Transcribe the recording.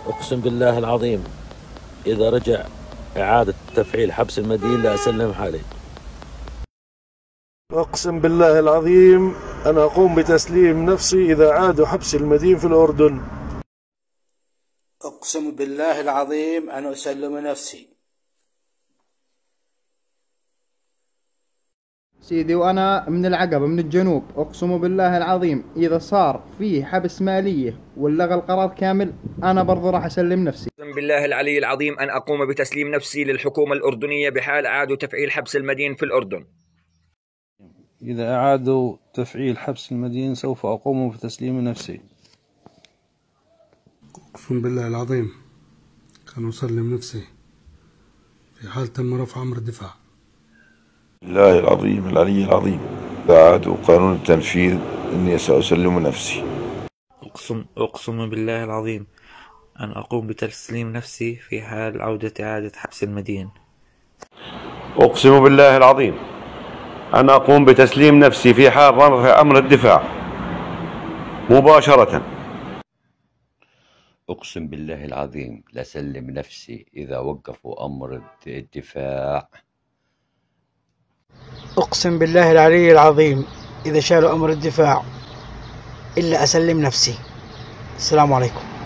أقسم بالله العظيم إذا رجع إعادة تفعيل حبس المدين لأسلم حالي. أقسم بالله العظيم أنا أقوم بتسليم نفسي إذا عادوا حبس المدين في الأردن. أقسم بالله العظيم أن أسلم نفسي. سيدي وأنا من العقبة من الجنوب، أقسم بالله العظيم إذا صار فيه حبس مالية ولغى القرار كامل أنا برضو راح أسلم نفسي. أقسم بالله العلي العظيم أن أقوم بتسليم نفسي للحكومة الأردنية بحال أعادوا تفعيل حبس المدين في الأردن. إذا أعادوا تفعيل حبس المدين سوف أقوم بتسليم نفسي. أقسم بالله العظيم أن أسلم نفسي في حال تم رفع أمر الدفاع. الله العظيم العلي العظيم إذا أعادوا قانون التنفيذ إني سأسلم نفسي. أقسم بالله العظيم أن أقوم بتسليم نفسي في حال عودة إعادة حبس المدين. أقسم بالله العظيم أن أقوم بتسليم نفسي في حال رفع أمر الدفاع مباشرة. أقسم بالله العظيم لأسلم نفسي إذا وقفوا أمر الدفاع. أقسم بالله العلي العظيم إذا شالوا أمر الدفاع إلا أسلم نفسي. السلام عليكم.